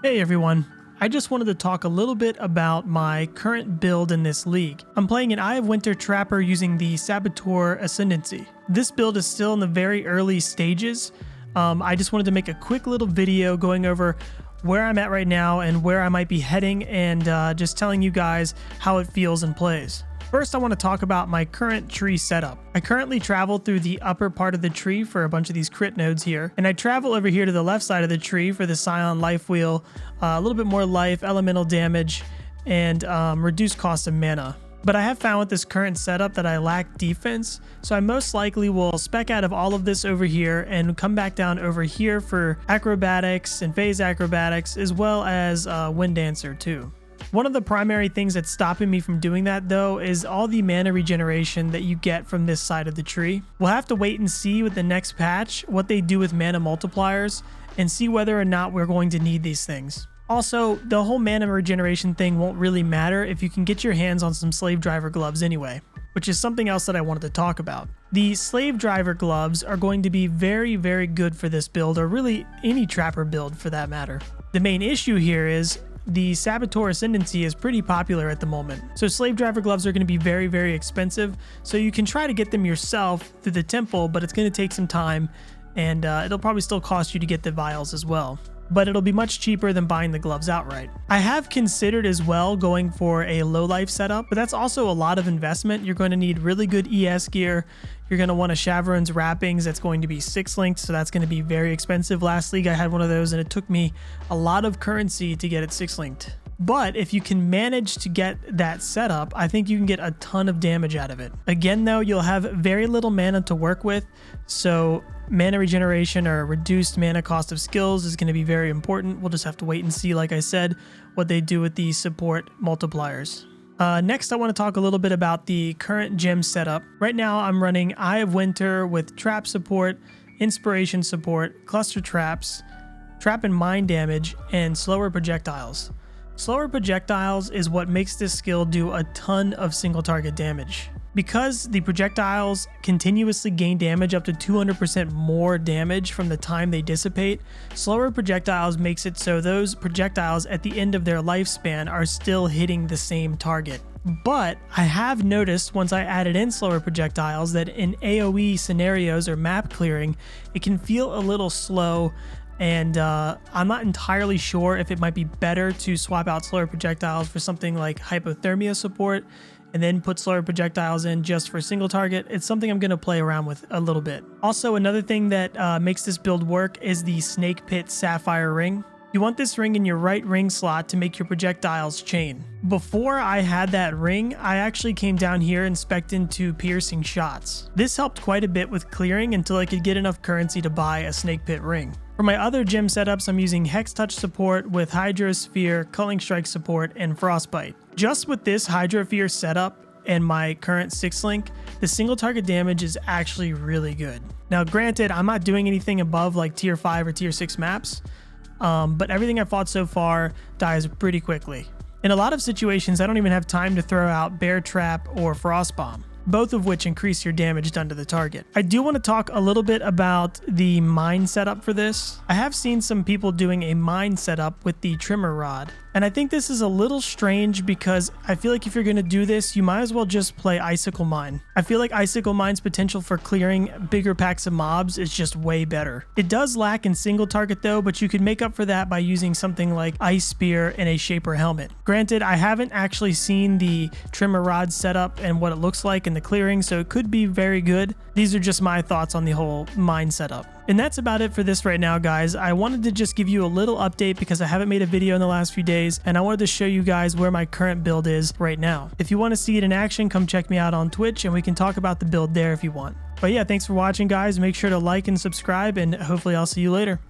Hey everyone, I just wanted to talk a little bit about my current build in this league. I'm playing an Eye of Winter Trapper using the Saboteur Ascendancy. This build is still in the very early stages. I just wanted to make a quick little video going over where I'm at right now and where I might be heading, and just telling you guys how it feels and plays. First, I want to talk about my current tree setup. I currently travel through the upper part of the tree for a bunch of these crit nodes here, and I travel over here to the left side of the tree for the Scion life wheel, a little bit more life, elemental damage, and reduced cost of mana. But I have found with this current setup that I lack defense, so I most likely will spec out of all of this over here and come back down over here for acrobatics and phase acrobatics, as well as Wind Dancer too. One of the primary things that's stopping me from doing that though is all the mana regeneration that you get from this side of the tree. We'll have to wait and see with the next patch what they do with mana multipliers and see whether or not we're going to need these things. Also, the whole mana regeneration thing won't really matter if you can get your hands on some slave driver gloves anyway, which is something else that I wanted to talk about. The slave driver gloves are going to be very, very good for this build, or really any trapper build for that matter. The main issue here is the Saboteur Ascendancy is pretty popular at the moment, so slave driver gloves are going to be very, very expensive. So you can try to get them yourself through the temple, but it's going to take some time, and it'll probably still cost you to get the vials as well. But it'll be much cheaper than buying the gloves outright. I have considered as well going for a low life setup, but that's also a lot of investment. You're going to need really good ES gear. You're going to want a Shavron's wrappings that's going to be 6 linked, so that's going to be very expensive. Last league I had one of those and it took me a lot of currency to get it 6 linked. But if you can manage to get that setup, I think you can get a ton of damage out of it. Again though, you'll have very little mana to work with, so mana regeneration or reduced mana cost of skills is going to be very important. We'll just have to wait and see, like I said, what they do with the support multipliers. Next, I want to talk a little bit about the current gem setup. Right now, I'm running Eye of Winter with trap support, inspiration support, cluster traps, trap and mine damage, and slower projectiles. Slower projectiles is what makes this skill do a ton of single target damage. Because the projectiles continuously gain damage up to 200% more damage from the time they dissipate, slower projectiles makes it so those projectiles at the end of their lifespan are still hitting the same target. But I have noticed once I added in slower projectiles that in AoE scenarios or map clearing, it can feel a little slow, and I'm not entirely sure if it might be better to swap out slower projectiles for something like hypothermia support and then put slower projectiles in just for single target. It's something I'm going to play around with a little bit. Also, another thing that makes this build work is the Snake Pit Sapphire Ring. You want this ring in your right ring slot to make your projectiles chain. Before I had that ring, I actually came down here and spec'd into piercing shots. This helped quite a bit with clearing until I could get enough currency to buy a Snake Pit ring. For my other gem setups, I'm using Hex Touch support with Hydrosphere, Culling Strike support, and Frostbite. Just with this Hydrosphere setup and my current 6 link, the single target damage is actually really good. Now granted, I'm not doing anything above like tier 5 or tier 6 maps, but everything I've fought so far dies pretty quickly. In a lot of situations, I don't even have time to throw out Bear Trap or Frost Bomb, both of which increase your damage done to the target. I do want to talk a little bit about the mine setup for this. I have seen some people doing a mine setup with the trimmer rod, and I think this is a little strange because I feel like if you're going to do this, you might as well just play Icicle Mine. I feel like Icicle Mine's potential for clearing bigger packs of mobs is just way better. It does lack in single target though, but you could make up for that by using something like Ice Spear and a Shaper Helmet. Granted, I haven't actually seen the trimmer rod setup and what it looks like in the clearing, so it could be very good. These are just my thoughts on the whole mine setup. And that's about it for this right now, guys. I wanted to just give you a little update because I haven't made a video in the last few days, and I wanted to show you guys where my current build is right now. If you want to see it in action, come check me out on Twitch and we can talk about the build there if you want. But yeah, thanks for watching, guys. Make sure to like and subscribe, and hopefully I'll see you later.